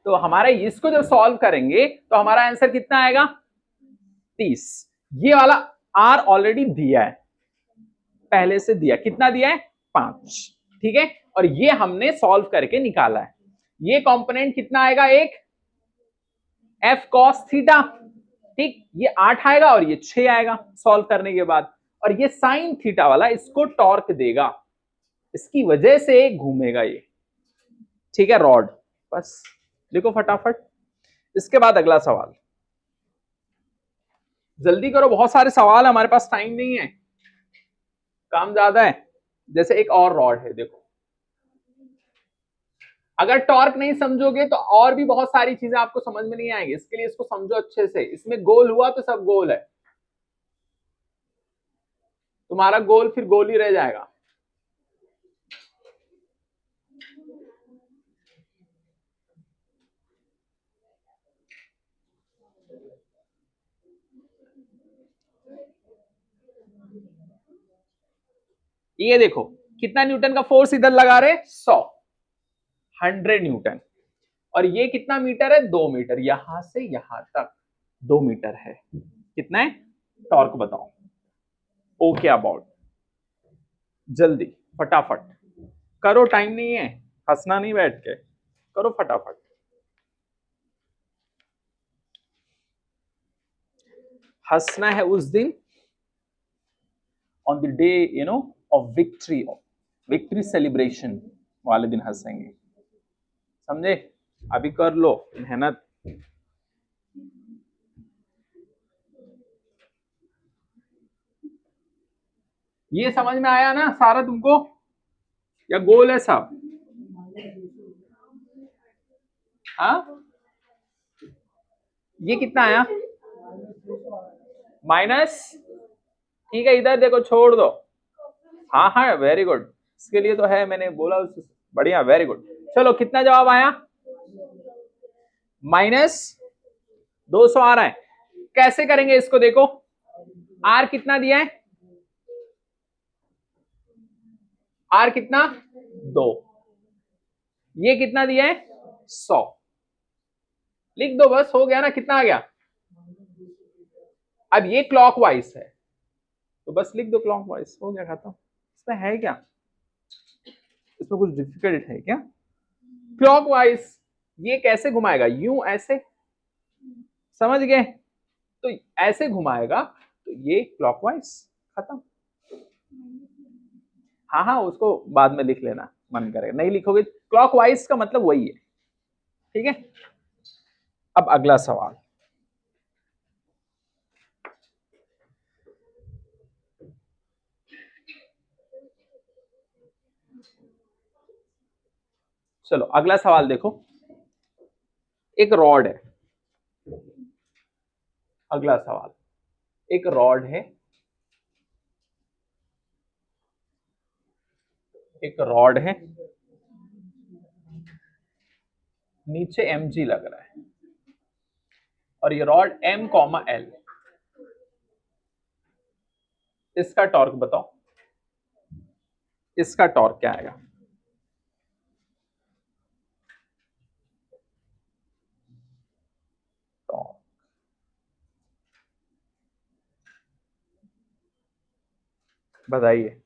तो हमारा इसको जब सॉल्व करेंगे तो हमारा आंसर कितना आएगा 30। ये वाला आर ऑलरेडी दिया है, पहले से दिया, कितना दिया है 5, ठीक है। और ये हमने सॉल्व करके निकाला है। ये कंपोनेंट कितना आएगा, एक एफ कॉस थीटा, ठीक, ये 8 आएगा और ये 6 आएगा सॉल्व करने के बाद। और ये साइन थीटा वाला इसको टॉर्क देगा, इसकी वजह से घूमेगा ये, ठीक है, रॉड। बस लिखो फटाफट। इसके बाद अगला सवाल, जल्दी करो, बहुत सारे सवाल, हमारे पास टाइम नहीं है, काम ज्यादा है। जैसे एक और रॉड है, देखो, अगर टॉर्क नहीं समझोगे तो और भी बहुत सारी चीजें आपको समझ में नहीं आएंगी, इसके लिए इसको समझो अच्छे से। इसमें गोल हुआ तो सब गोल है, तुम्हारा गोल फिर गोल ही रह जाएगा। ये देखो कितना न्यूटन का फोर्स इधर लगा रहे, 100 न्यूटन। और ये कितना मीटर है, 2 मीटर, यहां से यहां तक 2 मीटर है। कितना है, टॉर्क बताओ। ओके अबाउट, जल्दी फटाफट करो, टाइम नहीं है, हंसना नहीं, बैठ के करो फटाफट। हंसना है उस दिन, on the day you know of victory, victory celebration वाले दिन हंसेंगे, समझे। अभी कर लो मेहनत। ये समझ में आया ना सारा तुमको, या गोल है सब? हाँ, ये कितना आया, माइनस, ठीक है, इधर देखो, छोड़ दो। हाँ हाँ, वेरी गुड, इसके लिए तो है, मैंने बोला बढ़िया, वेरी गुड। चलो कितना जवाब आया, -200 आ रहा है। कैसे करेंगे इसको, देखो आर कितना दिया है, आर कितना 2, ये कितना दिया है 100, लिख दो बस, हो गया ना, कितना आ गया। अब ये क्लॉकवाइज है तो बस लिख दो क्लॉकवाइज, हो गया खत्म। इसमें है क्या, इसमें कुछ डिफिकल्ट है क्या? क्लॉकवाइज ये कैसे घुमाएगा, यूं ऐसे, समझ गए, तो ऐसे घुमाएगा तो ये क्लॉकवाइज, खत्म। हाँ हाँ, उसको बाद में लिख लेना, मन करेगा, नहीं लिखोगे, क्लॉकवाइज का मतलब वही है, ठीक है। अब अगला सवाल, चलो अगला सवाल देखो, एक रॉड है, अगला सवाल, एक रॉड है, एक रॉड है, नीचे mg लग रहा है, और ये रॉड m, l, इसका टॉर्क बताओ, इसका टॉर्क क्या आएगा? टॉर्क बताइए।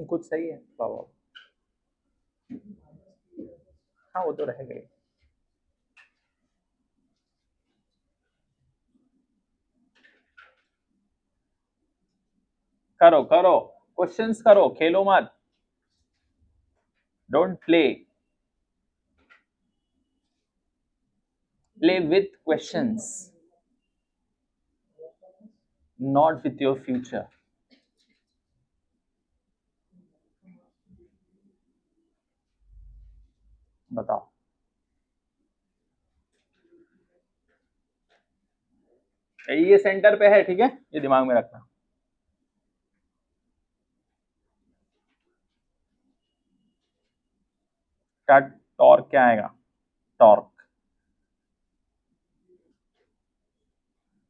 कुछ सही है बाबा, हाँ वो तो रहेगा ही। करो करो, क्वेश्चंस करो, खेलो मत, don't play, play with questions, not with your future. बताओ, ये सेंटर पे है, ठीक है, ये दिमाग में रखना। क्या टॉर्क क्या आएगा? टॉर्क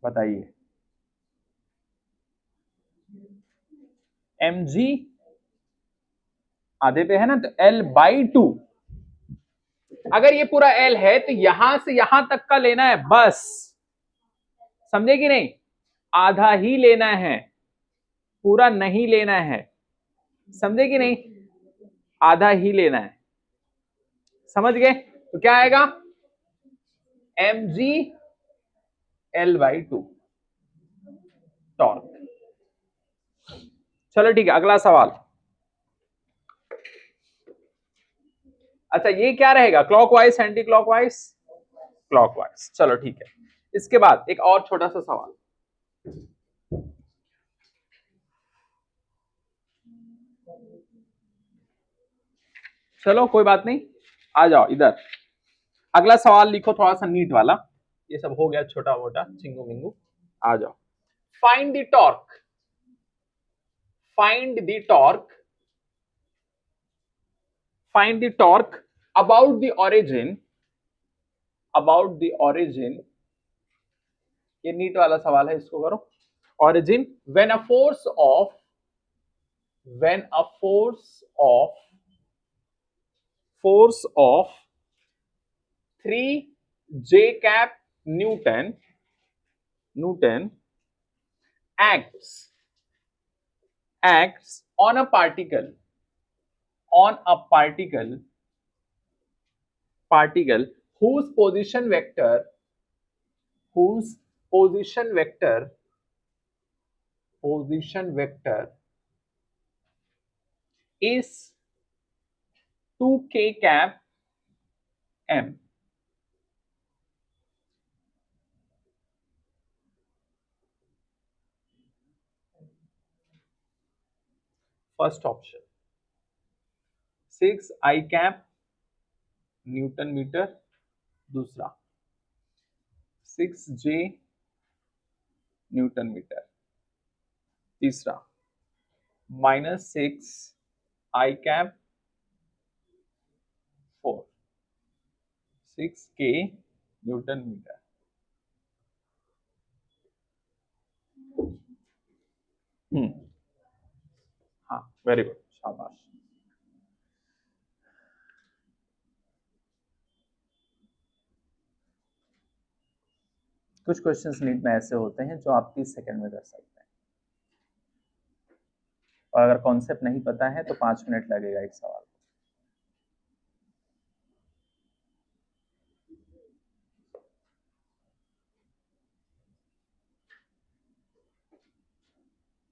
बताइए। mg आधे पे है ना, तो L/2। अगर ये पूरा L है तो यहां से यहां तक का लेना है बस, समझे कि नहीं? आधा ही लेना है, पूरा नहीं लेना है, समझे कि नहीं? आधा ही लेना है, समझ गए? तो क्या आएगा? mg L/2 torque. चलो ठीक है, अगला सवाल। अच्छा ये क्या रहेगा, क्लॉकवाइज एंटी क्लॉकवाइज? क्लॉकवाइज। चलो ठीक है, इसके बाद एक और छोटा सा सवाल। चलो कोई बात नहीं, आ जाओ इधर। अगला सवाल लिखो थोड़ा सा नीट वाला, ये सब हो गया छोटा मोटा चिंगू मिंगू। आ जाओ। Find the torque, find the torque, find the torque about the origin, about the origin. ये नीट वाला सवाल है, इसको करो। Origin when a force of, when a force of 3 J cap Newton, Newton acts on a particle, on a particle whose position vector, whose position vector is 2k cap m. First option 6 I cap newton metre, दूसरा 6 J Newton metre, तीसरा -6 I cap 4 6K newton metre. हाँ very good, शाबाश। कुछ questions NEET में ऐसे होते हैं जो आप 30 सेकंड में कर सकते हैं, और अगर कॉन्सेप्ट नहीं पता है तो 5 मिनट लगेगा एक सवाल।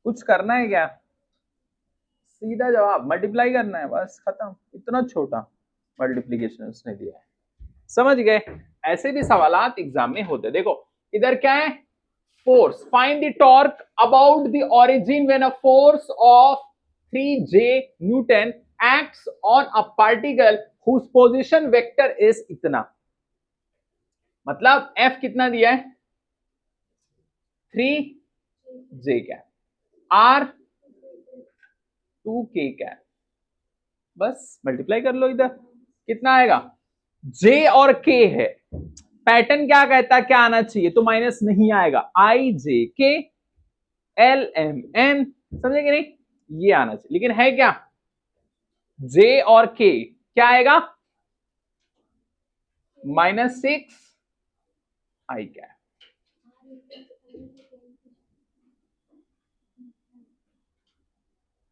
कुछ करना है क्या? सीधा जवाब मल्टीप्लाई करना है, बस खत्म। इतना छोटा मल्टीप्लीकेशन उसने दिया है, समझ गए? ऐसे भी सवालात एग्जाम में होते। देखो इधर क्या है, force. Find the torque about the origin when a force of 3J newton acts on a particle whose position vector is इतना। मतलब F कितना दिया है, 3J cap, R 2K cap, बस मल्टीप्लाई कर लो। इधर कितना आएगा, J और K है, पैटर्न क्या कहता है, क्या आना चाहिए, तो माइनस नहीं आएगा, IJK LMN, समझे कि नहीं? ये आना चाहिए, लेकिन है क्या, J और K क्या आएगा, -6 I कैप।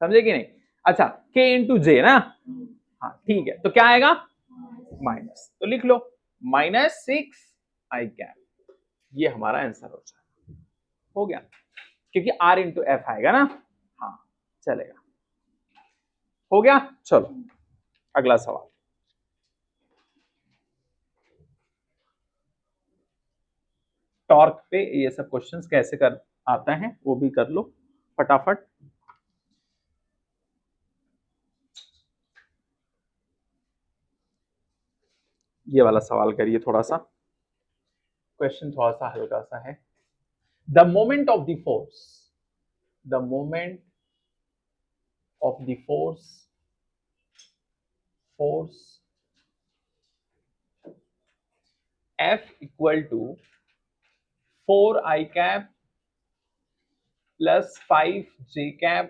समझे कि नहीं? अच्छा K इंटू J ना, हाँ ठीक है, तो क्या आएगा माइनस, तो लिख लो -6 I कैप। ये हमारा आंसर हो जाएगा, हो गया, क्योंकि R इंटू F आएगा ना। हाँ चलेगा, हो गया। चलो अगला सवाल। टॉर्क पे ये सब क्वेश्चंस कैसे कर आता है वो भी कर लो फटाफट। ये वाला सवाल करिए, थोड़ा सा क्वेश्चन थोड़ा सा हल्का सा है। The moment of the force, the moment of the force F equal to 4i cap plus 5j cap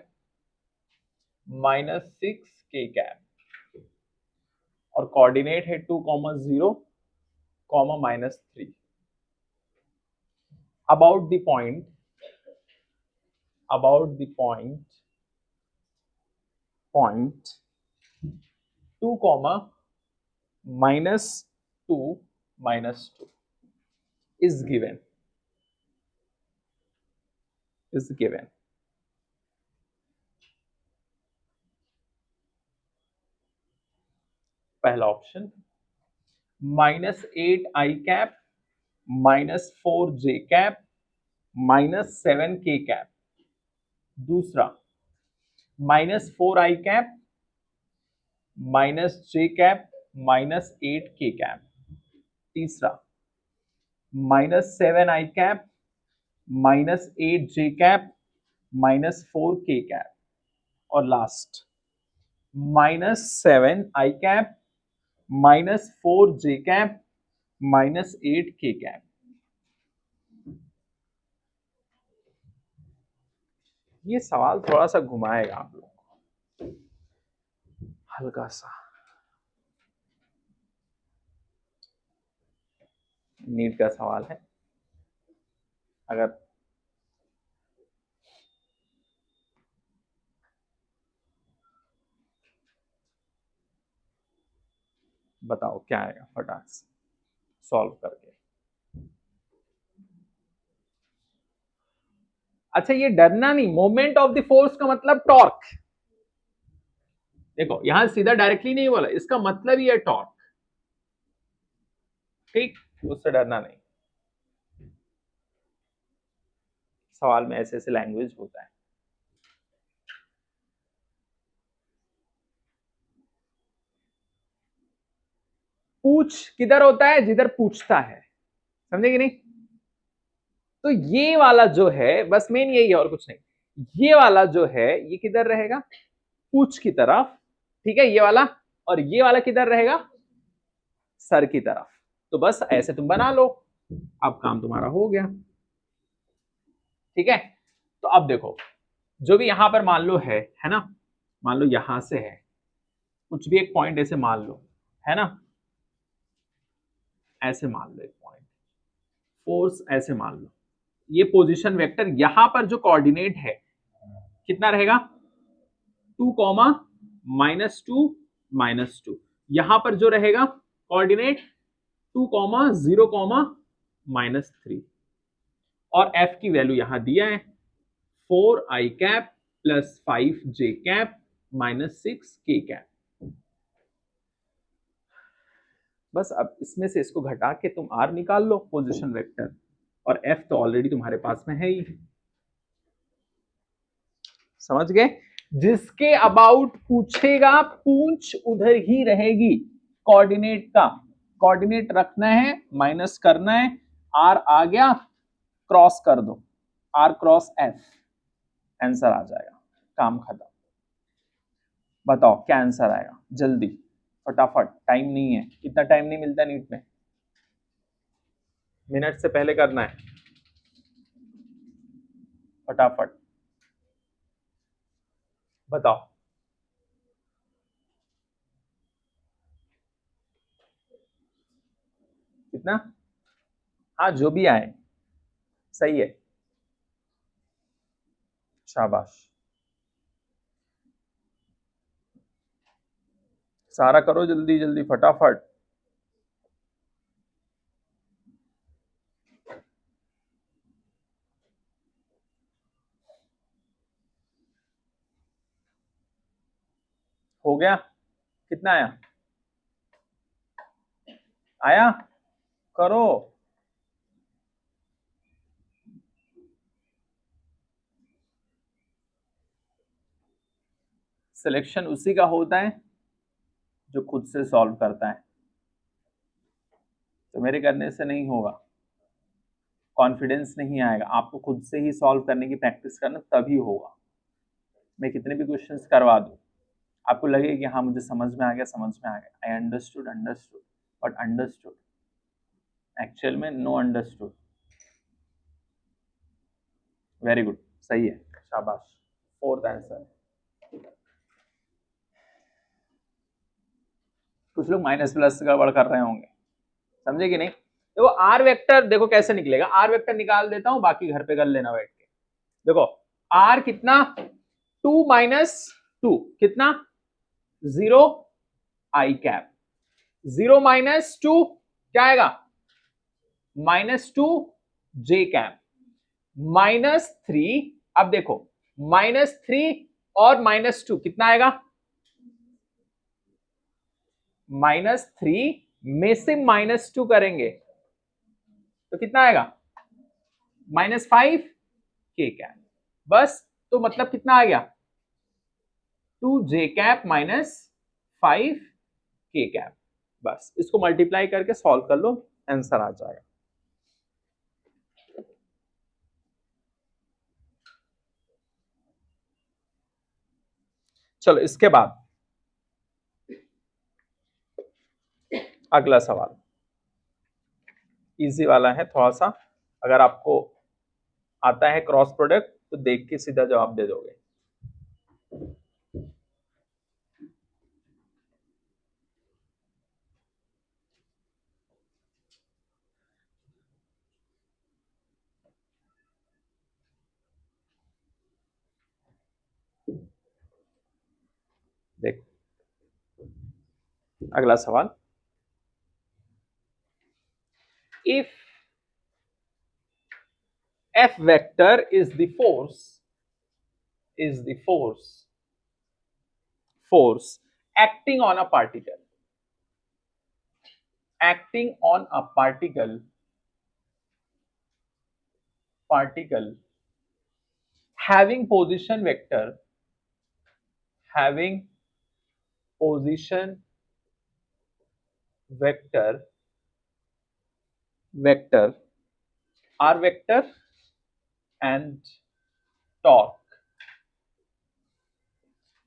minus 6k cap और कोऑर्डिनेट है 2,0, -3 about the point 2, -2 is given पहला option -8i cap -4j cap -7k cap, दूसरा -4i cap -j cap -8k cap, तीसरा -7i cap -8j cap -4k cap और last -7i cap -4j cap -8k cap. ये सवाल थोड़ा सा घुमाएगा आप लोग को, हल्का सा। नीट का सवाल है, अगर बताओ क्या आएगा फटाक से सॉल्व करके। अच्छा, ये डरना नहीं, मोमेंट ऑफ द फोर्स का मतलब टॉर्क। देखो यहां सीधा डायरेक्टली नहीं बोला, इसका मतलब ही है टॉर्क, ठीक, उससे डरना नहीं। सवाल में ऐसे ऐसे लैंग्वेज होता है। पूछ किधर होता है? जिधर पूछता है, समझे कि नहीं? तो ये वाला जो है, बस मेन यही है और कुछ नहीं। ये वाला जो है ये किधर रहेगा? पूछ की तरफ, ठीक है, ये वाला। और ये वाला किधर रहेगा? सर की तरफ। तो बस ऐसे तुम बना लो, अब काम तुम्हारा हो गया, ठीक है। तो अब देखो, जो भी यहां पर मान लो है ना, मान लो यहां से है, कुछ भी एक पॉइंट ऐसे मान लो, है ना, ऐसे मान लो एक पॉइंट, फोर्स ऐसे मान लो। ये पोजीशन वेक्टर यहां पर जो कोऑर्डिनेट है कितना रहेगा? 2, -2 -2। यहां पर जो रहेगा कोऑर्डिनेट 2, 0, -3। और f की वैल्यू यहां दिया है 4i cap plus 5j cap -6k cap. बस अब इसमें से इसको घटा के तुम r निकाल लो पोजीशन वेक्टर, और f तो ऑलरेडी तुम्हारे पास में है ही। समझ गए? जिसके अबाउट पूछेगा पूंछ उधर ही रहेगी। कोऑर्डिनेट का कोऑर्डिनेट रखना है, माइनस करना है, r आ गया, क्रॉस कर दो, r क्रॉस f, आंसर आ जाएगा, काम खत्म। बताओ क्या आंसर आएगा? जल्दी फटाफट, टाइम नहीं है, इतना टाइम नहीं मिलता नीट में, मिनट से पहले करना है, फटाफट बताओ। कितना? हाँ जो भी आए सही है, शाबाश, सारा करो जल्दी जल्दी फटाफट। हो गया? कितना आया? आया? करो। सिलेक्शन उसी का होता है जो खुद से सॉल्व करता है, तो मेरे करने से नहीं होगा, कॉन्फिडेंस नहीं आएगा। आपको खुद से ही सॉल्व करने की प्रैक्टिस करना, तभी होगा। मैं कितने भी क्वेश्चंस करवा दूं, आपको लगे कि हाँ मुझे समझ में आ गया, समझ में आ गया, I understood understood but understood, actual में नो अंडरस्टूड, वेरी गुड, सही है, शाबाश, फोर्थ आंसर। कुछ लोग माइनस प्लस गड़बड़ कर रहे होंगे, समझे कि नहीं? देखो आर वेक्टर देखो कैसे निकलेगा, आर वेक्टर निकाल देता हूं, बाकी घर पे कर लेना बैठ के। देखो आर कितना, 2 - 2 कितना, 0 आई कैप, 0 - 2 क्या आएगा, -2 जे कैप, -3, अब देखो -3 और -2 कितना आएगा, -3 में से -2 करेंगे तो कितना आएगा, -5 के कैप, बस। तो मतलब कितना आ गया, 2 जे कैप -5 के कैप, बस इसको मल्टीप्लाई करके सॉल्व कर लो, आंसर आ जाएगा। चलो इसके बाद अगला सवाल इजी वाला है थोड़ा सा, अगर आपको आता है क्रॉस प्रोडक्ट तो देख के सीधा जवाब दे दोगे। देख अगला सवाल, if F vector is the force acting on a particle, having position vector r vector and torque,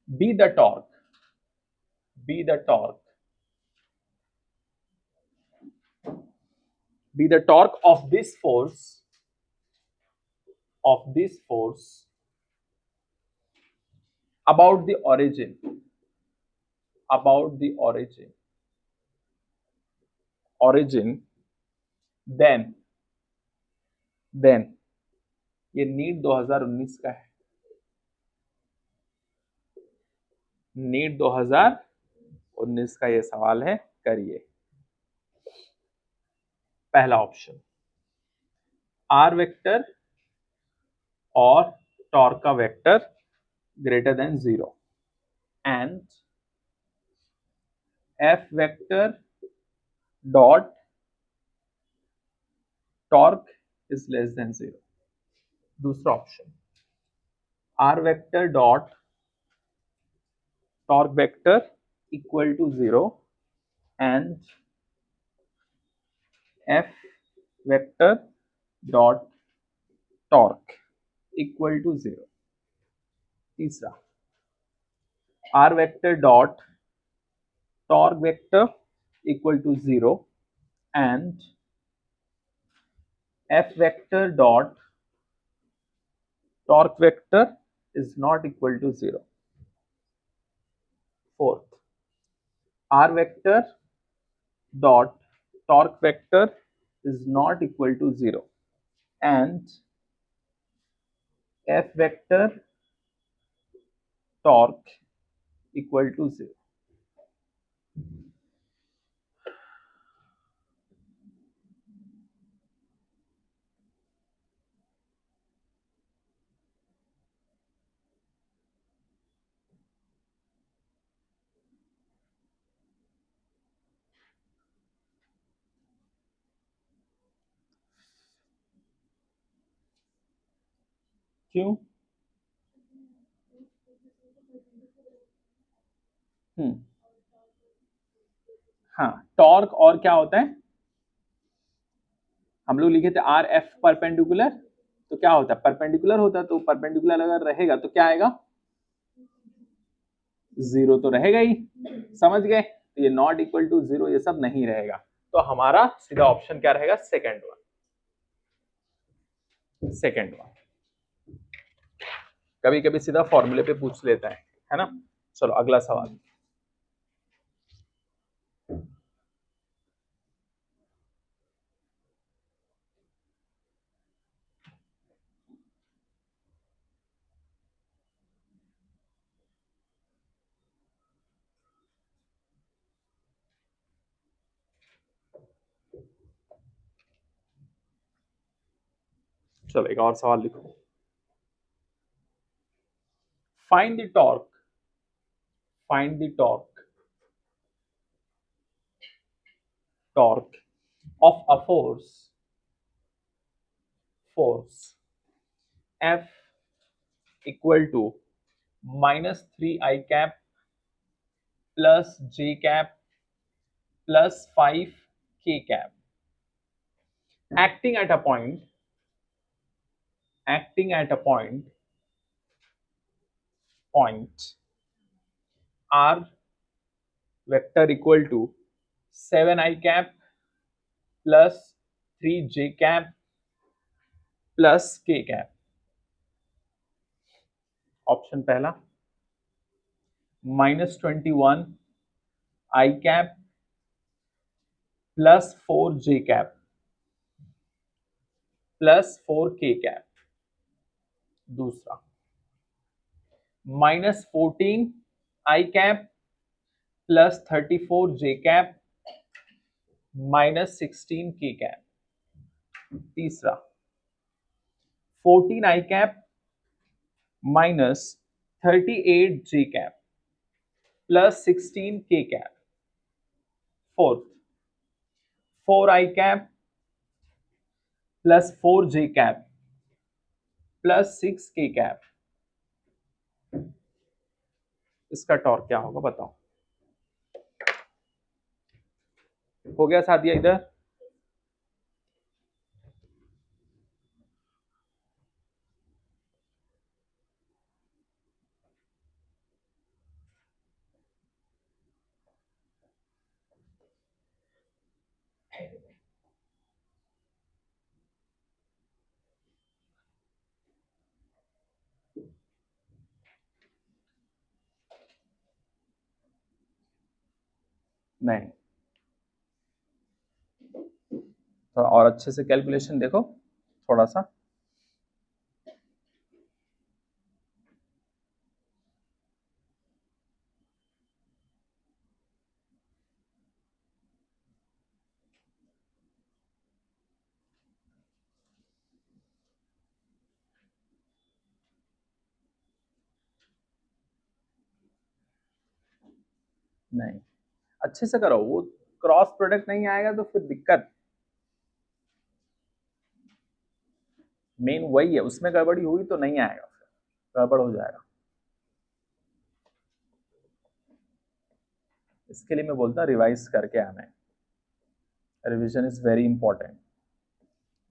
be the torque of this force about the origin, then ये नीट 2019 का है, नीट 2019 का ये सवाल है, करिए। पहला ऑप्शन आर वेक्टर और टॉर्क का vector greater than 0 and F vector dot torque is less than 0। दूसरा option R vector dot torque vector equal to 0 and F vector dot torque equal to 0। तीसरा R vector dot torque vector equal to 0 and F vector dot torque vector is not equal to 0. Fourth, r vector dot torque vector is not equal to 0 and f vector torque equal to 0. क्यों? हाँ, torque और क्या होता है, हम लोग लिखे थे आर एफ परपेंडिकुलर, तो क्या होता है, परपेंडिकुलर होता है, तो परपेंडिकुलर अगर रहेगा तो क्या आएगा, 0 तो रहेगा ही, समझ गए? तो ये नॉट इक्वल टू 0 ये सब नहीं रहेगा, तो हमारा सीधा ऑप्शन क्या रहेगा, सेकंड वन, सेकंड वन। कभी कभी सीधा फॉर्मूले पे पूछ लेता है ना। चलो अगला सवाल। चलो एक और सवाल लिखो। Find the torque, find the torque, torque of a force F equal to minus 3 I cap plus J cap plus 5 K cap acting at a point, acting at a point R vector equal to 7 I cap plus 3 J cap plus K cap। Option पहला -21 I cap plus 4J cap plus 4K cap। दूसरा -14 I cap plus 34J cap -16K cap। तीसरा 14I cap minus 38J cap plus 16K cap। Fourth 4I cap plus 4J cap plus 6K cap। इसका torque क्या होगा बताओ। हो गया साथिया इधर? नहीं, तो और अच्छे से कैलकुलेशन देखो थोड़ा सा। नहीं, अच्छे से करो, वो क्रॉस प्रोडक्ट नहीं आएगा तो फिर दिक्कत। मेन वही है, उसमें गड़बड़ी हुई तो नहीं आएगा, फिर गड़बड़ हो जाएगा। इसके लिए मैं बोलता हूँ रिवाइज करके आना है। Revision is very important,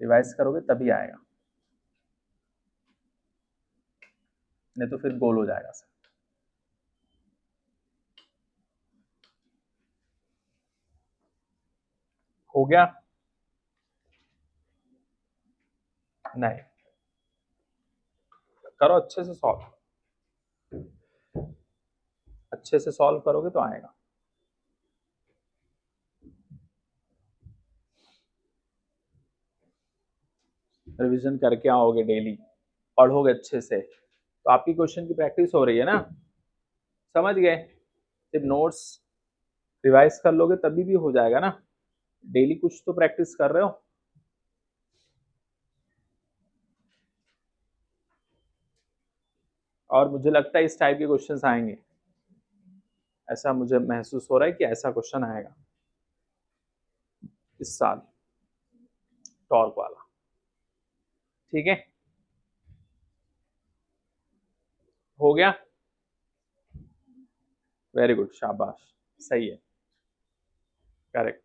revise करोगे तभी आएगा, नहीं तो फिर गोल हो जाएगा सर। हो गया? नहीं, करो अच्छे से सॉल्व, अच्छे से सॉल्व करोगे तो आएगा। रिवीजन करके आओगे, डेली पढ़ोगे अच्छे से तो आपकी क्वेश्चन की प्रैक्टिस हो रही है ना, समझ गए। सिर्फ नोट्स रिवाइज कर लोगे तभी भी हो जाएगा ना, डेली कुछ तो प्रैक्टिस कर रहे हो। और मुझे लगता है इस टाइप के क्वेश्चंस आएंगे, ऐसा मुझे महसूस हो रहा है कि ऐसा क्वेश्चन आएगा इस साल, टॉर्क वाला। ठीक है, हो गया? वेरी गुड, शाबाश, सही है, करेक्ट।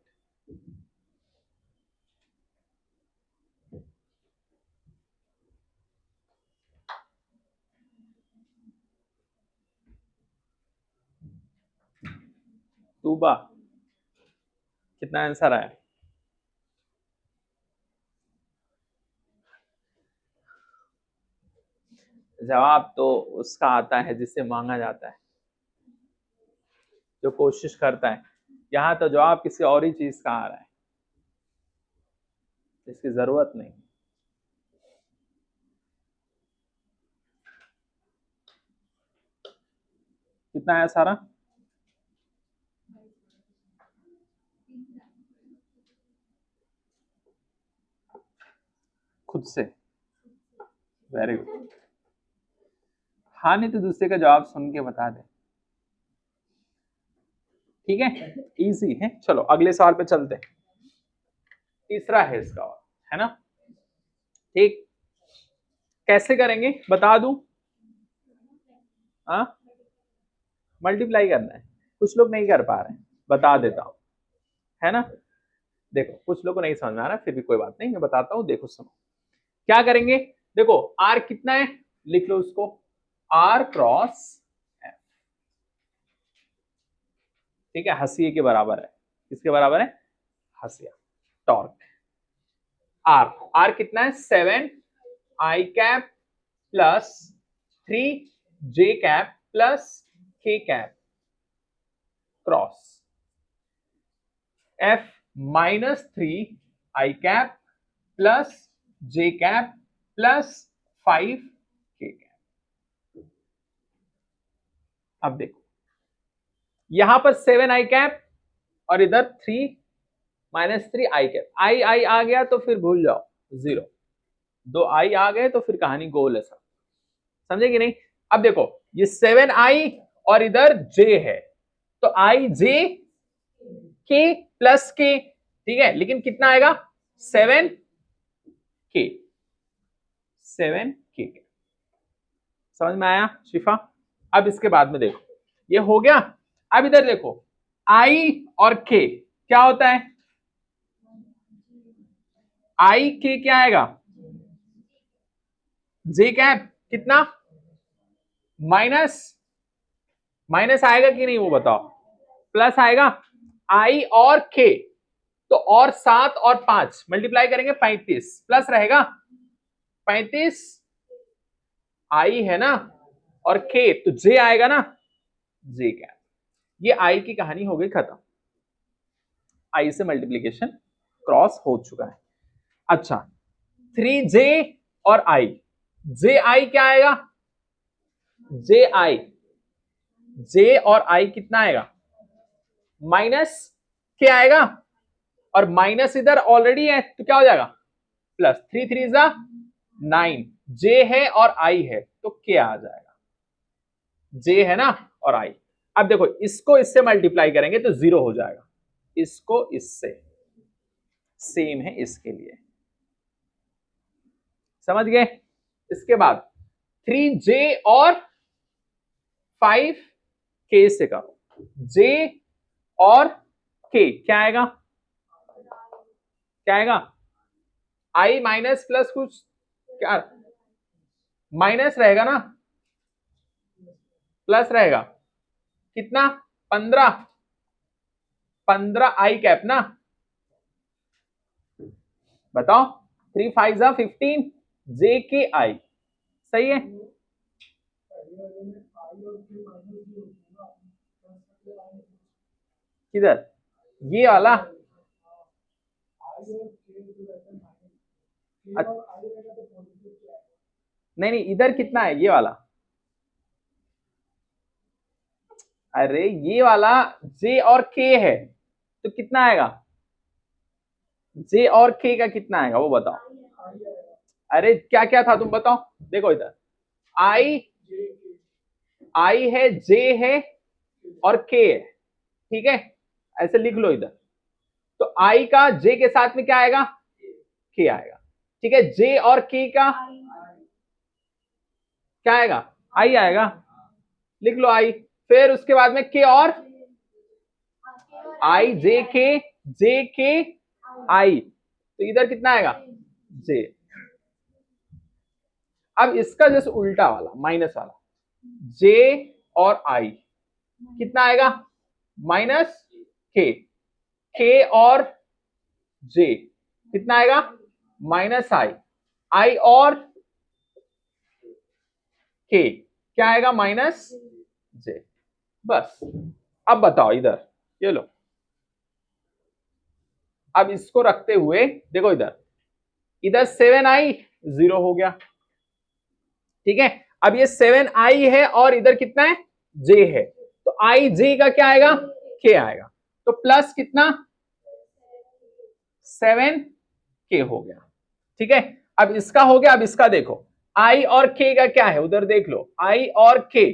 तूबा, कितना आंसर आया? जवाब तो उसका आता है जिससे मांगा जाता है, जो कोशिश करता है। यहाँ तो जवाब किसी और ही चीज का आ रहा है, इसकी जरूरत नहीं। कितना आया सारा? खुद से? Very good. हाँ, नहीं तो दूसरे का जवाब सुन के बता दे। ठीक है, इजी है। चलो अगले सवाल पे चलते हैं। तीसरा है इसका, है ना? ठीक, कैसे करेंगे बता दूं? हाँ, मल्टीप्लाई करना है। कुछ लोग नहीं कर पा रहे हैं, बता देता हूं, है ना? देखो कुछ लोग को नहीं समझ में आ रहा, फिर भी कोई बात नहीं, मैं बताता हूं। देखो सुनो, क्या करेंगे? देखो आर कितना है, लिख लो उसको, आर क्रॉस एफ। ठीक है, हंसिए के बराबर है। किसके बराबर है? हंसिया। टॉर्क आर, आर कितना है? 7 आई कैप प्लस 3 जे कैप प्लस के कैप क्रॉस एफ -3 आई कैप प्लस जे कैप प्लस 5 के कैप। अब देखो यहां पर 7 आई कैप और इधर 3 -3 आई कैप। आई आई आ गया तो फिर भूल जाओ, 0। 2 आई आ गए तो फिर कहानी गोल है सब। समझे कि नहीं? अब देखो ये 7 आई और इधर जे है, तो आई जे के प्लस के। ठीक है, लेकिन कितना आएगा? 7 के, 7 के। समझ में आया शिफा? अब इसके बाद में देखो ये हो गया। अब इधर देखो आई और के क्या होता है? आई के क्या आएगा? जे कैप कितना? माइनस, माइनस आएगा कि नहीं वो बताओ? प्लस आएगा। आई और के, तो और 7 और 5 मल्टीप्लाई करेंगे 35, प्लस रहेगा 35 आई है ना, और के तो जे आएगा ना, जे कैप। ये आई की कहानी हो गई खत्म। आई से मल्टीप्लीकेशन क्रॉस हो चुका है। अच्छा, 3J और आई, जे आई क्या आएगा? जे आई, जे और आई कितना आएगा? माइनस के आएगा, और माइनस इधर ऑलरेडी है तो क्या हो जाएगा? प्लस 3 3 जा 9। जे है और आई है तो के आ जाएगा। जे है ना और आई। अब देखो इसको इससे मल्टीप्लाई करेंगे तो 0 हो जाएगा, इसको इससे। सेम है इसके लिए, समझ गए? इसके बाद 3J और 5K से करो। J और K क्या आएगा? क्या आएगा? I माइनस प्लस कुछ क्या माइनस रहेगा ना, प्लस रहेगा। कितना? 15 आई कैप ना, बताओ। 3 5 जा 15 जे के आई, सही है? किधर? ये वाला? नहीं नहीं, इधर कितना है? ये वाला? अरे ये वाला जे और के है तो कितना आएगा? जे और के का कितना आएगा वो बताओ। अरे क्या क्या था तुम बताओ। देखो इधर आई, आई है, जे है और के है। ठीक है, ऐसे लिख लो इधर। तो आई का जे के साथ में क्या आएगा? के आएगा। ठीक है, जे और के का क्या आएगा? आई आएगा। लिख लो आई। फिर उसके बाद में के और आई, जे के आई, तो इधर कितना आएगा? जे। अब इसका जैसे उल्टा वाला माइनस वाला, जे और आई कितना आएगा? माइनस के और जे कितना आएगा? माइनस आई, आई और के, क्या आएगा माइनस जे, बस। अब बताओ इधर, ये लो, अब इसको रखते हुए देखो इधर, इधर 7i 0 हो गया, ठीक है। अब ये 7i है और इधर कितना है j है, तो i j का क्या आएगा k आएगा, तो प्लस कितना 7k हो गया, ठीक है। अब इसका हो गया, अब इसका देखो i और k का क्या है, उधर देख लो i और k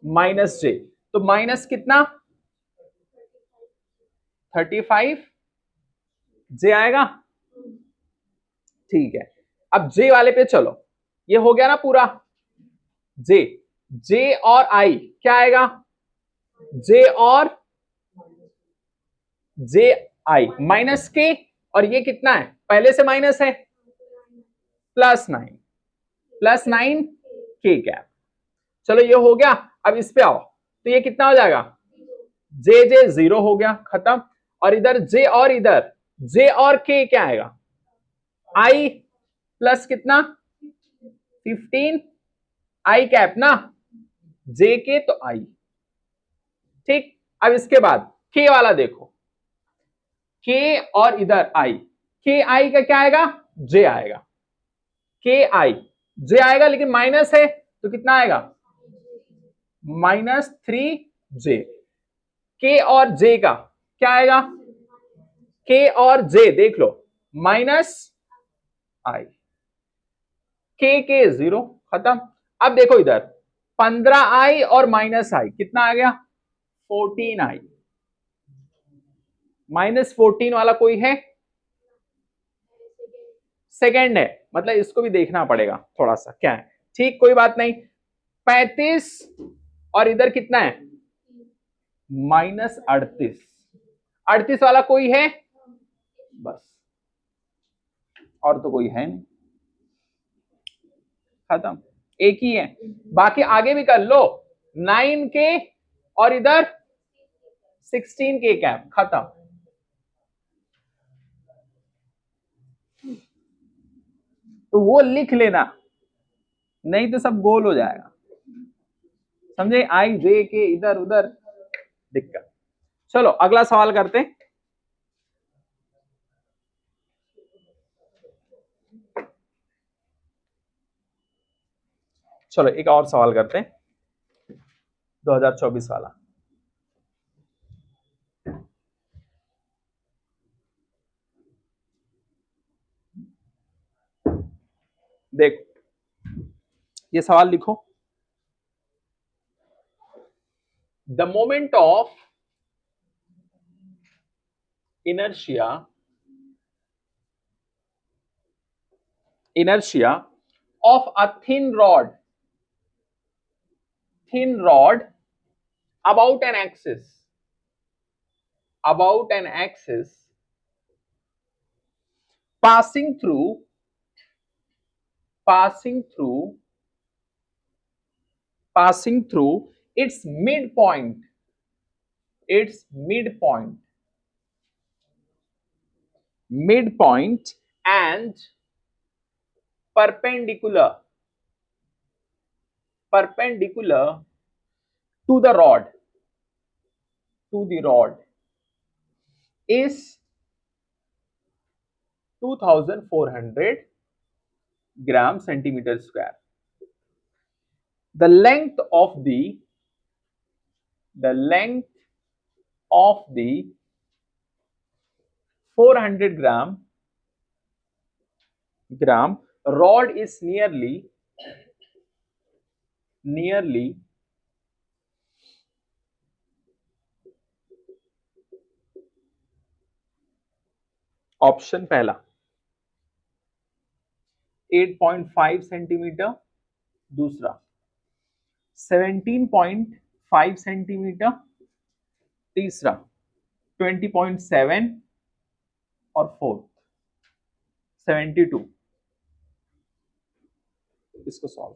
माइनस j, तो माइनस कितना 35 j आएगा, ठीक है। अब j वाले पे चलो, ये हो गया ना पूरा, j j और i क्या आएगा, j और j i माइनस के, और ये कितना है पहले से माइनस है, +9 के कैप। चलो ये हो गया, अब इस पे आओ, तो ये कितना हो जाएगा जे जे 0 हो गया, खत्म। और इधर j और इधर j और k क्या आएगा, i प्लस कितना 15 i कैप ना, j के तो i, ठीक। अब इसके बाद k वाला देखो, k और इधर i, k i का क्या आएगा j आएगा, k i j आएगा, लेकिन माइनस है तो कितना आएगा -3j, k और j का क्या आएगा, k और j देख लो माइनस i, k 0, खत्म। अब देखो इधर 15i और -i कितना आ गया 14i, -14 वाला कोई है, सेकेंड है, मतलब इसको भी देखना पड़ेगा थोड़ा सा क्या है, ठीक कोई बात नहीं। 35 और इधर कितना है -38, 38 वाला कोई है, बस और तो कोई है नहीं, खत्म, एक ही है। बाकी आगे भी कर लो, 9k और इधर 16k कैप, खत्म। तो वो लिख लेना, नहीं तो सब गोल हो जाएगा, समझे, आई जे के इधर उधर दिक्कत। चलो अगला सवाल करते हैं। चलो एक और सवाल करते हैं, 2024 वाला। देखो ये सवाल लिखो, the moment of inertia of a thin rod about an axis passing through its midpoint and perpendicular to the rod is 2400 gram centimeter square. The length of the 400 gram rod is nearly option पहला 8.5 centimetre, दूसरा 17.5 centimetre, तीसरा 20.7 और fourth 72। इसको solve,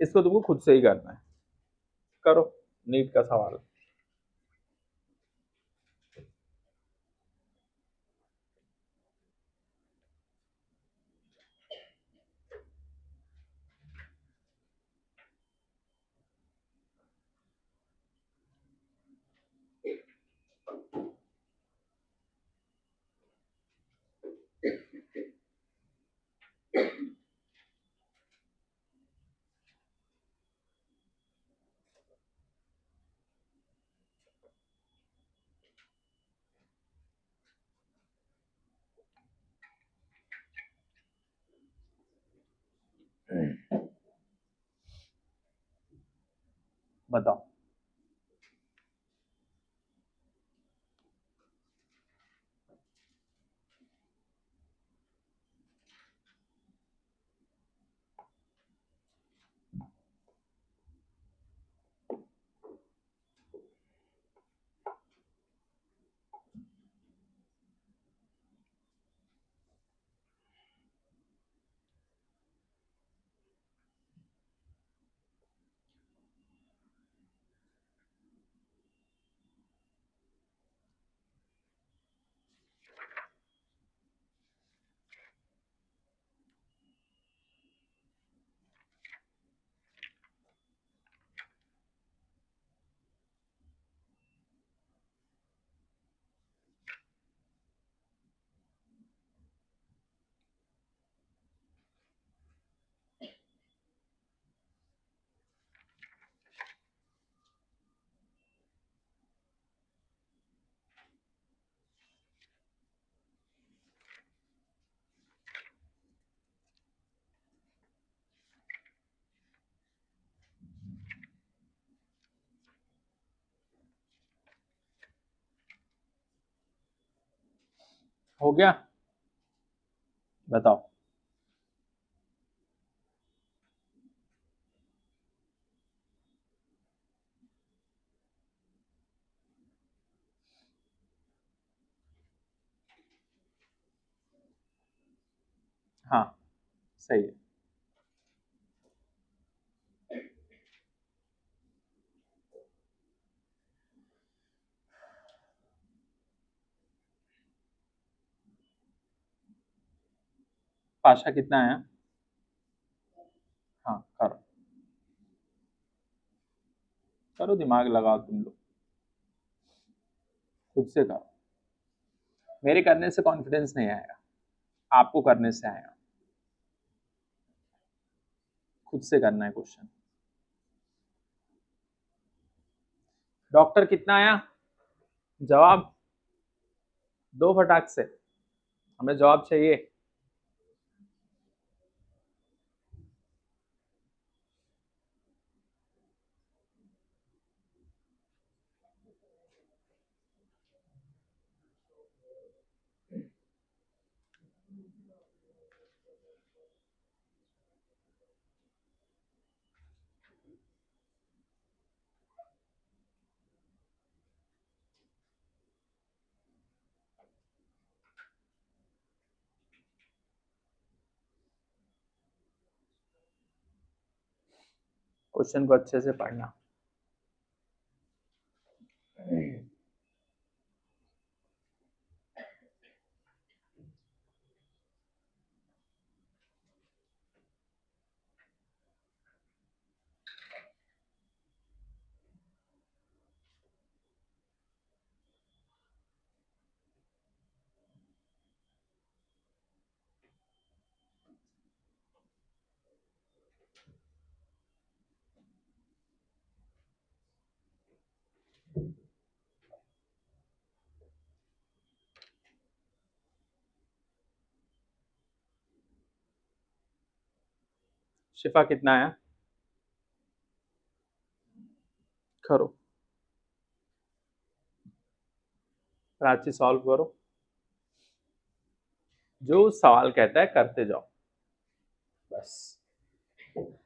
इसको तुमको खुद से ही करना है, करो, नीट का सवाल। बताओ। हो गया, बताओ। हाँ, सही है। पाशा कितना है? हाँ, करो करो, दिमाग लगाओ तुम लोग, खुद से करो। मेरे करने से कॉन्फिडेंस नहीं आएगा, आपको करने से आएगा। खुद से करना है क्वेश्चन। डॉक्टर कितना आया? जवाब दो फटाक से, हमें जवाब चाहिए। क्वेश्चन को अच्छे से पढ़ना। शिफा कितना आया? करो, प्राची सॉल्व करो, जो सवाल कहता है करते जाओ बस।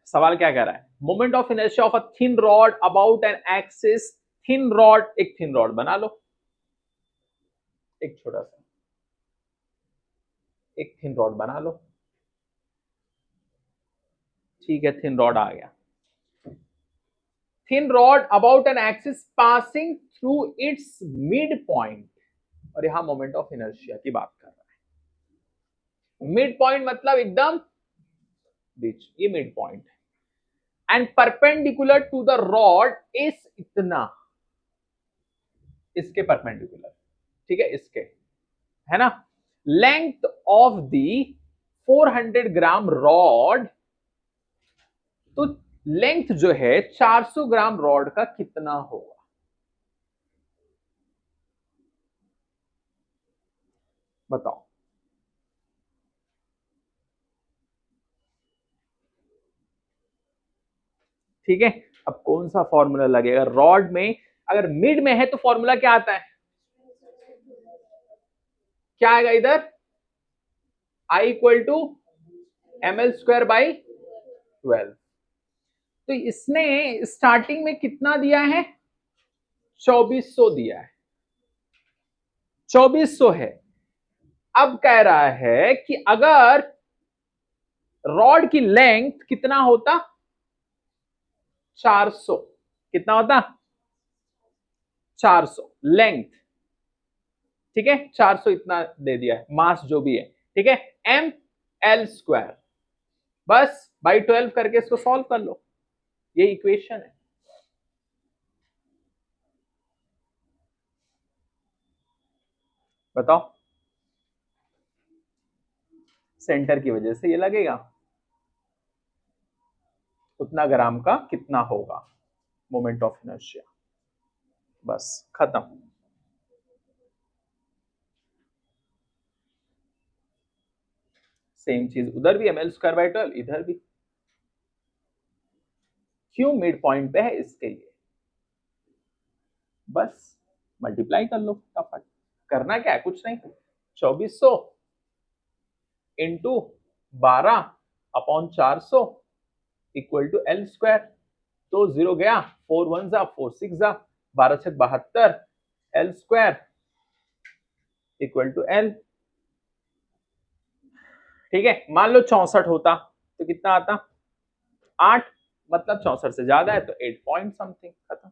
सवाल क्या कह रहा है? Moment of inertia of a thin rod about an axis. Thin rod, एक थिन रॉड बना लो, एक छोटा सा, एक थिन रॉड बना लो। ठीक है, थिन रॉड आ गया। Thin rod about an axis passing through it's mid point, और यहां मोमेंट ऑफ इनर्शिया की बात कर रहा है। मिड पॉइंट मतलब एकदम बीच, ये मिड पॉइंट है। And perpendicular to the rod इस इतना, इसके परपेंडिकुलर, ठीक है, इसके, है ना। Length of the 400 gram rod, तो लेंथ जो है 400 ग्राम रॉड का कितना होगा? बताओ। ठीक है, अब कौन सा फॉर्मूला लगेगा रॉड में? अगर मिड में है तो फॉर्मूला क्या आता है? क्या आएगा इधर? I equal to ml² by 12। तो इसने स्टार्टिंग में कितना दिया है? 2400 दिया है, 2400 है। अब कह रहा है कि अगर रॉड की लेंथ कितना होता? 400। कितना होता? 400 लेंथ, ठीक है। 400 इतना दे दिया है, मास जो भी है, ठीक है। ml², बस बाई 12 करके इसको सॉल्व कर लो, ये इक्वेशन है। बताओ, सेंटर की वजह से ये लगेगा, उतना ग्राम का कितना होगा मोमेंट ऑफ इनर्शिया, बस खत्म। सेम चीज उधर भी ml² बाई 12, इधर भी। क्यों? मिड पॉइंट पे है इसके लिए, बस मल्टीप्लाई कर लो फटाफट। करना क्या है? कुछ नहीं, 2400 into 12 upon 400 equal to L²। तो 0 गया, 4 1 जा 4 6 जा, 12 6 72, L² इक्वल टू L। ठीक है, मान लो 64 होता तो कितना आता? 8, मतलब 64 से ज्यादा है तो 8 पॉइंट समथिंग, खत्म।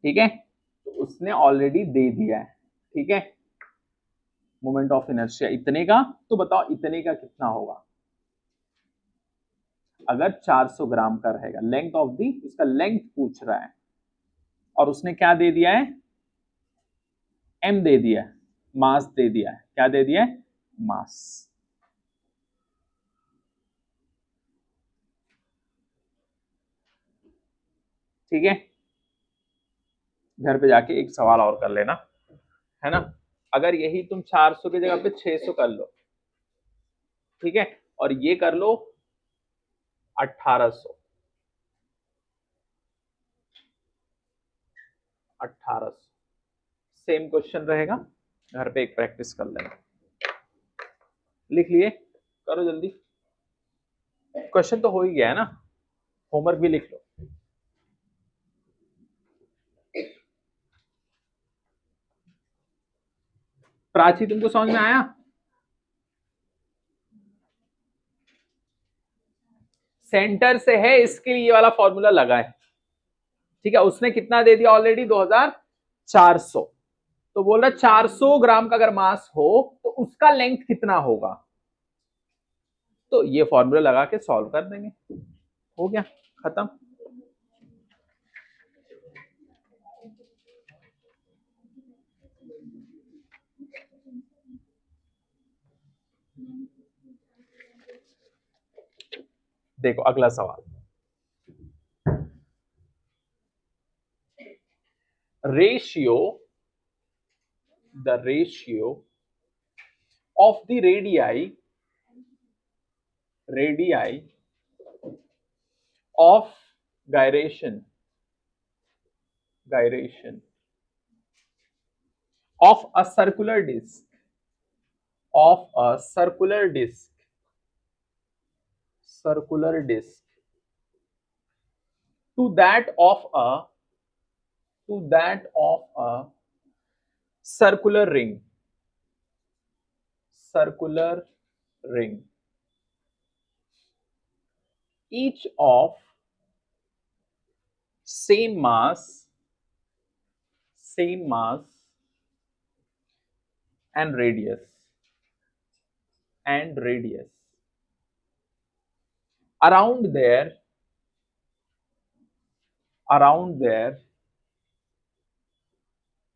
ठीक है, तो उसने ऑलरेडी दे दिया है, ठीक है, मोमेंट ऑफ इनर्शिया इतने का। तो बताओ इतने का कितना होगा? अगर 400 ग्राम का रहेगा, लेंथ ऑफ दी, उसका लेंथ पूछ रहा है, और उसने क्या दे दिया है? m दे दिया है, मास दे दिया है। क्या दे दिया है? मास। ठीक है, घर पे जाके एक सवाल और कर लेना, है ना। अगर यही तुम 400 की जगह पे 600 कर लो, ठीक है, और ये कर लो 1800, 1800 सेम क्वेश्चन रहेगा। घर पे एक प्रैक्टिस कर लेना। लिख लिए? करो जल्दी, क्वेश्चन तो हो ही गया है ना, होमवर्क भी लिख लो। प्राची तुमको समझ में आया? सेंटर से है इसके लिए ये वाला फॉर्मूला लगा है, ठीक है। उसने कितना दे दिया ऑलरेडी? 2400। तो बोल रहा 400 ग्राम का अगर मास हो तो उसका लेंथ कितना होगा, तो ये फॉर्मूला लगा के सॉल्व कर देंगे, हो गया, खत्म। देखो अगला सवाल, ratio, the ratio of the radii of gyration of a circular disc, of a circular disc to that of a circular ring, each of same mass and radius around their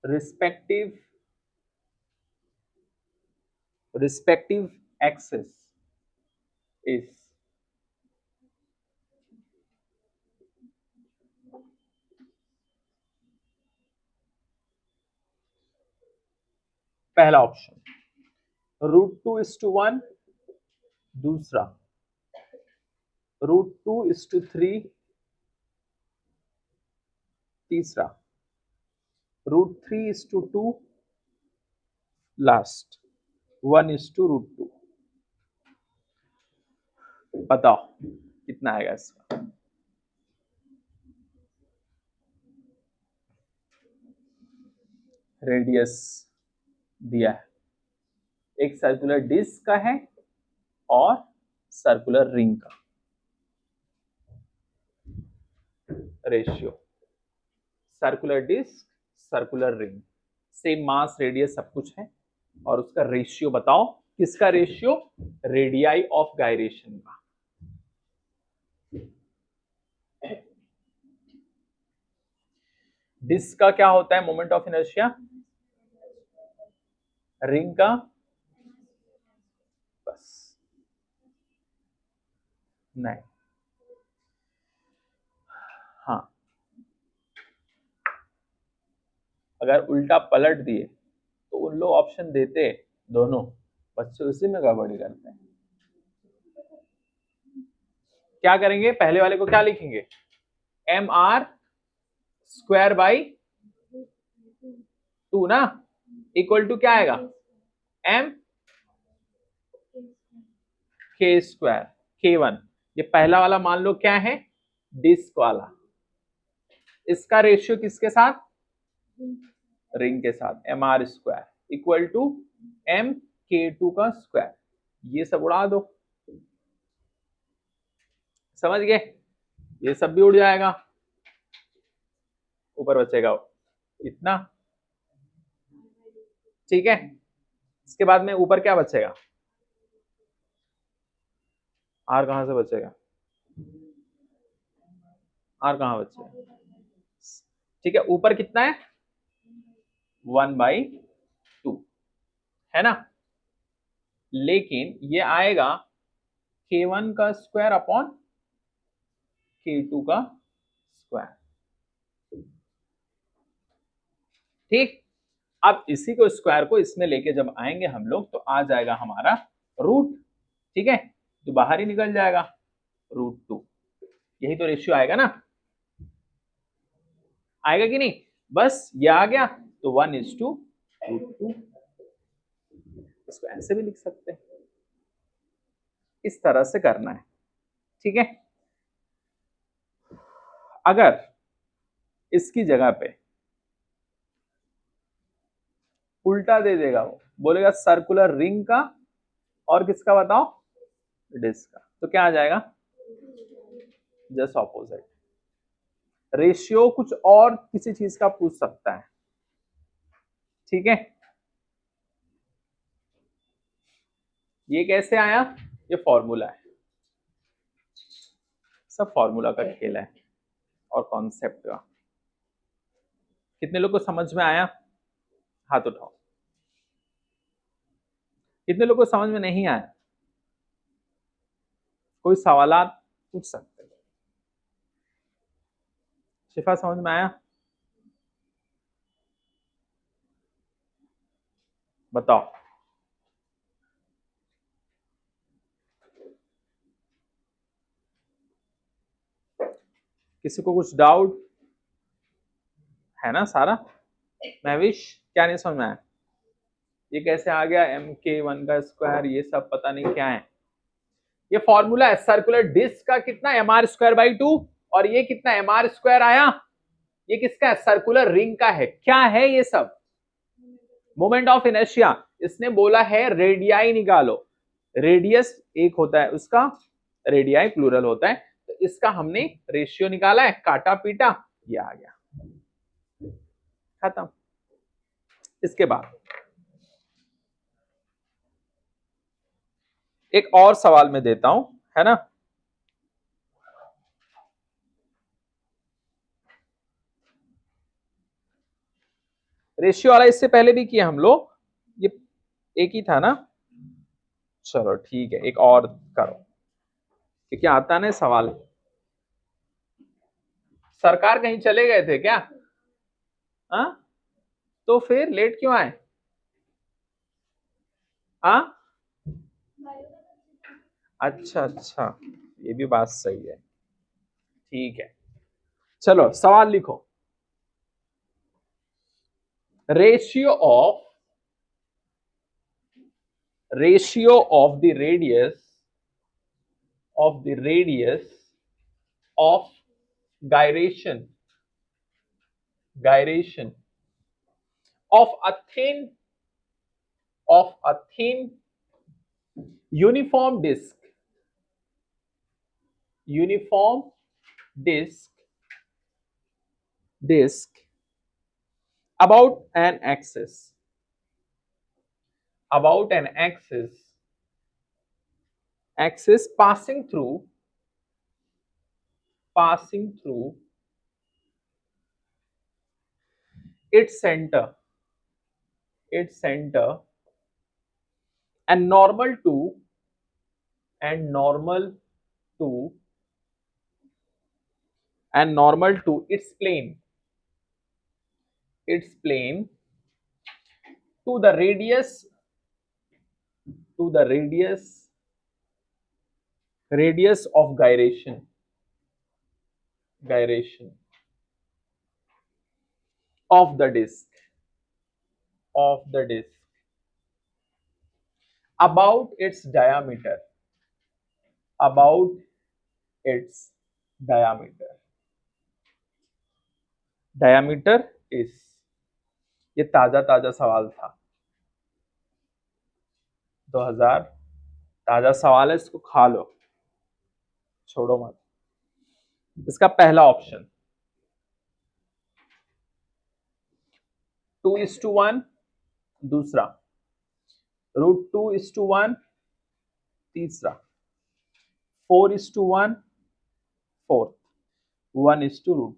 respective axis is पहला option √2:1, दूसरा √2:3, तीसरा √3:2, last 1:√2। बताओ कितना आएगा इसका? Radius दिया है, एक सर्कुलर डिस्क का है और सर्कुलर रिंग का ratio. Circular disc, circular ring, same mass, radius सब कुछ है, और उसका रेशियो बताओ। किसका रेशियो? रेडियाई ऑफ गायरेशन का। डिस्क का क्या होता है मोमेंट ऑफ इनर्शिया? रिंग का? बस नहीं, हाँ, अगर उल्टा पलट दिए तो उन लोग ऑप्शन देते दोनों, बच्चे उसी में गड़बड़ी करते हैं। क्या करेंगे? पहले वाले को क्या लिखेंगे? mr²/2 ना, इक्वल टू क्या आएगा? m k², k1। ये पहला वाला मान लो क्या है? डिस्क वाला। इसका रेशियो किसके साथ? रिंग के साथ। mr² equal to m k2 का स्क्वायर। ये सब उड़ा दो, समझ गए? ये सब भी उड़ जाएगा, ऊपर बचेगा इतना, ठीक है। इसके बाद में ऊपर क्या बचेगा? आर कहां से बचेगा? आर कहां बचेगा? ठीक है, ऊपर कितना है? 1/2 है ना, लेकिन ये आएगा k1 का स्क्वायर अपॉन k2 का स्क्वायर। ठीक, अब इसी को स्क्वायर को इसमें लेके जब आएंगे हम लोग तो आ जाएगा हमारा रूट, ठीक है, तो बाहर ही निकल जाएगा √2। यही तो रेशियो आएगा ना, आएगा कि नहीं? बस ये आ गया तो 1:√2। इसको ऐसे भी लिख सकते हैं, इस तरह से करना है, ठीक है। अगर इसकी जगह पे उल्टा दे देगा, वो बोलेगा सर्कुलर रिंग का और किसका बताओ? डिस्क का, तो क्या आ जाएगा? Just opposite. रेशियो कुछ और किसी चीज का पूछ सकता है, ठीक है। ये कैसे आया? ये फॉर्मूला है, सब फॉर्मूला का खेल है और कॉन्सेप्ट का। कितने लोग को समझ में आया? हाथ उठाओ। कितने लोग को समझ में नहीं आया? कोई सवालात पूछ सकते हैं। शिफा समझ में आया? बताओ। किसी को कुछ डाउट है ना? सारा महविश क्या नहीं समझ में आया? ये कैसे आ गया mk1 का स्क्वायर? ये सब पता नहीं क्या है। ये फॉर्मूला है सर्कुलर डिस्क का, कितना? mr²/2, और ये कितना mr² आया? ये किसका है? सर्कुलर रिंग का है। क्या है ये सब? Moment of inertia. इसने बोला है रेडियाई निकालो, रेडियस एक होता है उसका, रेडियाई प्लूरल होता है, तो इसका हमने रेशियो निकाला है, काटा पीटा, ये आ गया, खत्म। इसके बाद एक और सवाल में देता हूं, है ना। रेशियो वाला इससे पहले भी किया हम लोग, ये एक ही था ना। चलो ठीक है, एक और करो, क्योंकि आता ना सवाल। सरकार कहीं चले गए थे क्या? हाँ, तो फिर लेट क्यों आए? हाँ, अच्छा अच्छा, ये भी बात सही है। ठीक है, चलो सवाल लिखो। Ratio of the radius of gyration of a thin uniform disk about an axis passing through its center and to normal to its plane to the radius of gyration of the disk about its about its diameter diameter is। ये ताजा ताजा सवाल था, 2000, ताजा सवाल है, इसको खा लो, छोड़ो मत। इसका पहला ऑप्शन 2:1, दूसरा √2:1, तीसरा 4:1, फोर्थ 1:√2।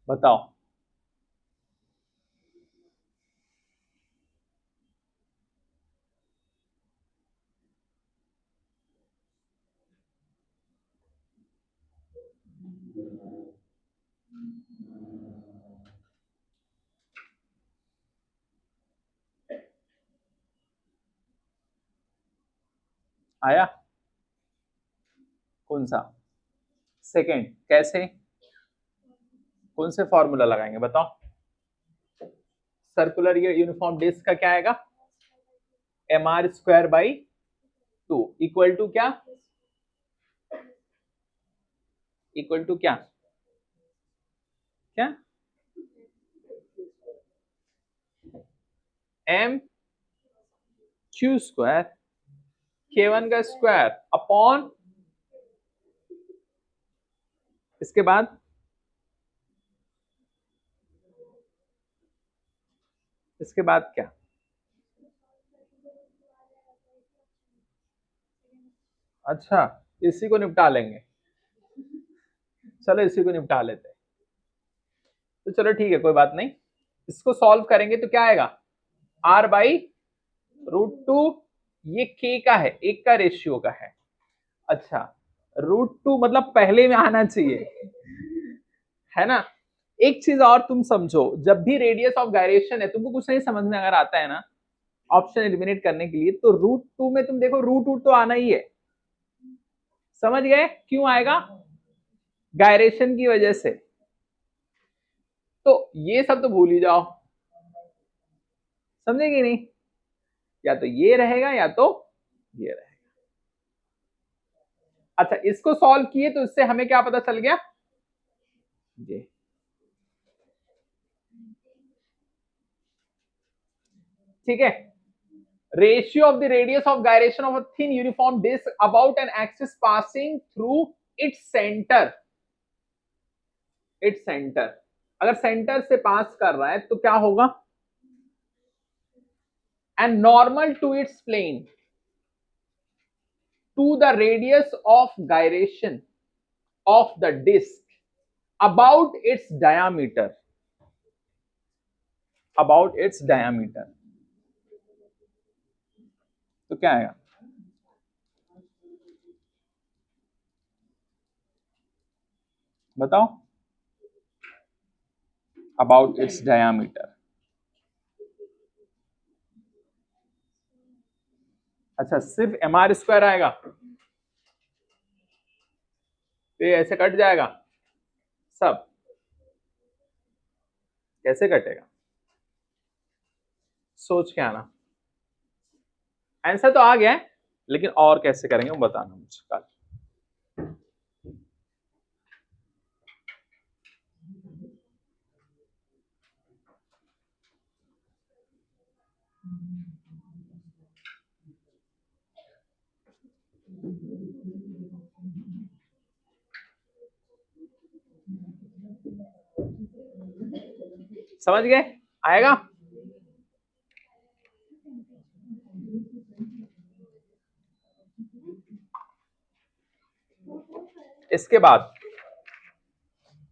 बताओ। आया? कौन सा? सेकंड? कैसे? कौन से फॉर्मूला लगाएंगे बताओ। सर्कुलर यूनिफॉर्म डिस्क का क्या आएगा? mr²/2 इक्वल टू क्या? इक्वल टू क्या? क्या? m⁴ k1 का स्क्वायर अपॉन, इसके बाद क्या? अच्छा, इसी को निपटा लेंगे, चलो इसी को निपटा लेते हैं। तो चलो ठीक है, कोई बात नहीं, इसको सॉल्व करेंगे तो क्या आएगा? r/√2, ये k का है, एक का रेशियो का है। अच्छा, √2 मतलब पहले में आना चाहिए, है ना। एक चीज और तुम समझो, जब भी रेडियस ऑफ गायरेशन है, तुमको कुछ नहीं समझ में अगर आता है ना ऑप्शन एलिमिनेट करने के लिए, तो √2 में तुम देखो √2 तो आना ही है, समझ गए क्यों आएगा? गायरेशन की वजह से। तो ये सब तो भूल ही जाओ, समझेगी नहीं, या तो ये रहेगा या तो ये रहेगा। अच्छा, इसको सॉल्व किए तो इससे हमें क्या पता चल गया? ये ठीक है, ratio of the radius of gyration of a thin uniform disc about an axis passing through its centre. Its centre, अगर सेंटर से पास कर रहा है तो क्या होगा, and normal to its plane to the radius of gyration of the disc about its diameter, about its diameter. तो क्या आएगा, बताओ, अबाउट इट्स डायामीटर। अच्छा, सिर्फ mr स्क्वायर आएगा तो ये ऐसे कट जाएगा सब, कैसे कटेगा, सोच के आना। आंसर तो आ गया है, लेकिन और कैसे करेंगे वो बताना मुझे कल। समझ गए, आएगा। इसके बाद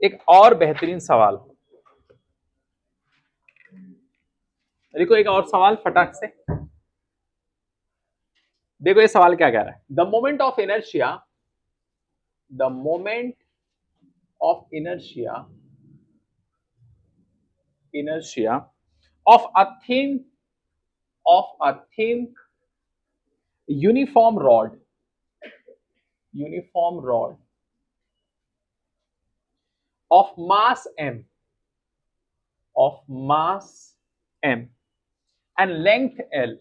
एक और बेहतरीन सवाल, देखो एक और सवाल फटाक से देखो, ये सवाल क्या कह रहा है, the moment of inertia, the moment of inertia, inertia of a thin uniform rod of mass m, and length l,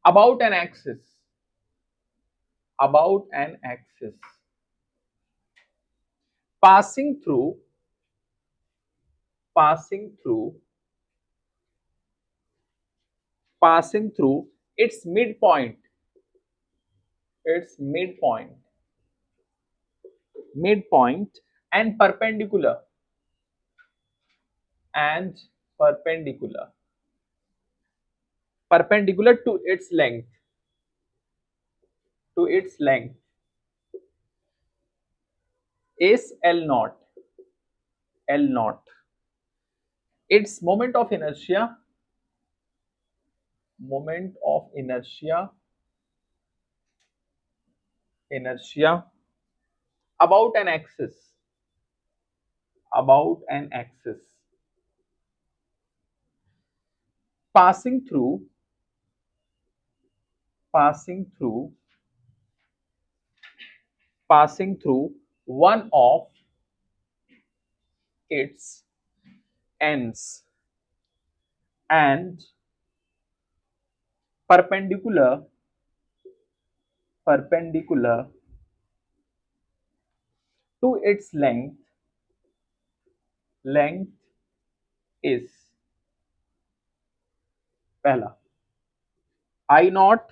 about an axis, passing through its midpoint and perpendicular to its length, is L naught. Its moment of inertia about an axis, passing through one of its ends and perpendicular to its length is, पहला I naught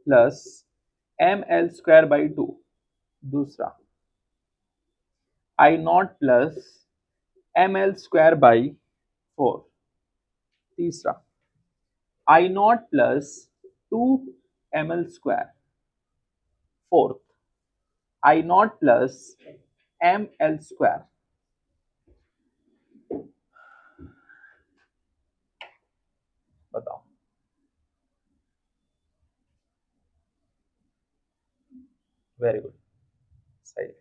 plus ml square by 2, दूसरा I naught plus ml square by 4, तीसरा I naught plus 2 ml square, fourth I naught plus ml square। बताओ, very good, सही है।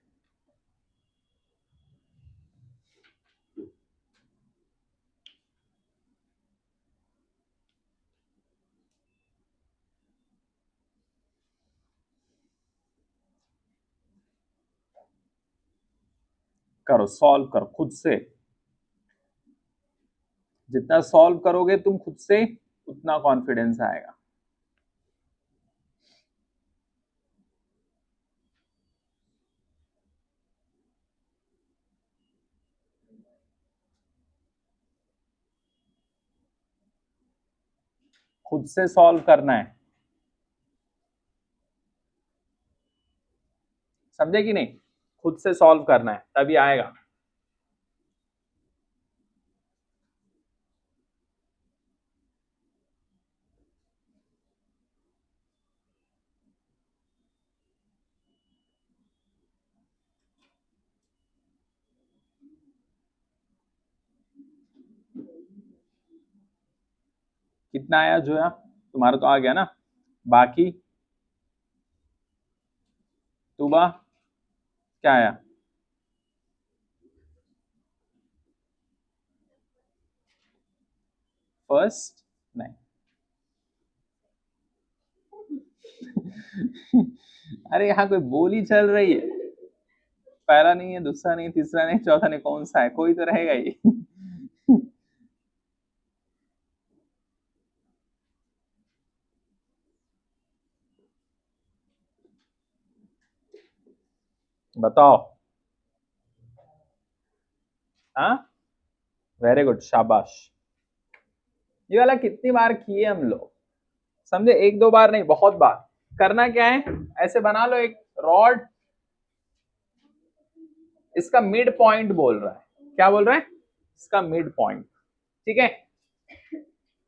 करो, solve करो खुद से, जितना सॉल्व करोगे तुम खुद से उतना कॉन्फिडेंस आएगा। खुद से सॉल्व करना है, समझे कि नहीं? खुद से सॉल्व करना है तभी आएगा। कितना आया जोया? तुम्हारा तो आ गया ना। बाकी तुबा क्या आया? फर्स्ट नहीं। अरे यहाँ कोई बोली चल रही है, पहला नहीं है, दूसरा नहीं, तीसरा नहीं, चौथा नहीं, कौन सा है? कोई तो रहेगा ही। बताओ। हाँ, वेरी गुड, शाबाश। ये वाला कितनी बार किए हम लोग, समझे? एक दो बार नहीं, बहुत बार। करना क्या है, ऐसे बना लो एक रॉड, इसका मिड पॉइंट बोल रहा है, क्या बोल रहा है? इसका मिड पॉइंट, ठीक है।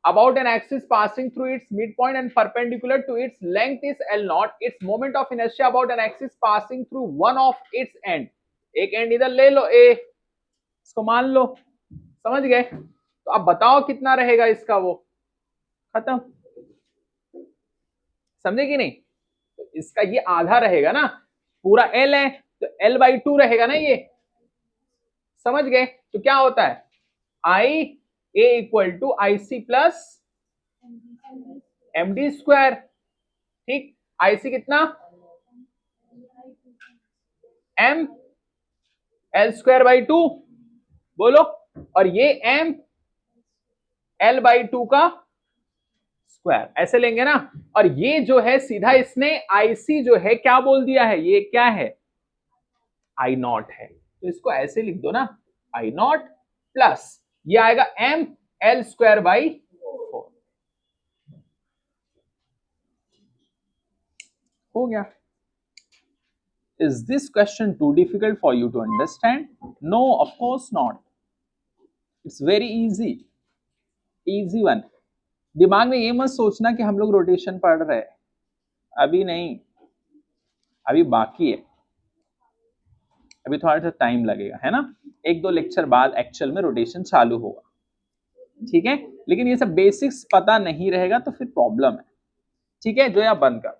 About an axis passing through its midpoint and perpendicular to its length is L naught. Its moment of inertia about an axis passing through one of its end. एक एंड इधर ले लो A, इसको मान लो, समझ गए? तो अब बताओ कितना रहेगा इसका, वो खत्म, समझे कि नहीं? तो इसका ये आधा रहेगा ना, पूरा L है तो L/2 रहेगा ना ये, समझ गए? तो क्या होता है, I A equal to IC plus MD square, ठीक। IC कितना, M L स्क्वायर बाई 2, बोलो। और ये M L/2 का स्क्वायर, ऐसे लेंगे ना। और ये जो है सीधा इसने IC जो है क्या बोल दिया है, ये क्या है, I नॉट है, तो इसको ऐसे लिख दो ना, I नॉट प्लस ये आएगा M L स्क्वायर बाई 4, हो गया। Is this question too difficult for you to understand? No, of course not. It's very easy, easy one. दिमाग में ये मत सोचना कि हम लोग रोटेशन पढ़ रहे हैं, अभी नहीं, अभी बाकी है, अभी थोड़ा सा टाइम लगेगा, है ना। एक दो लेक्चर बाद एक्चुअल में रोटेशन चालू होगा, ठीक है। लेकिन ये सब बेसिक्स पता नहीं रहेगा तो फिर प्रॉब्लम है, ठीक है। जो या बंद कर।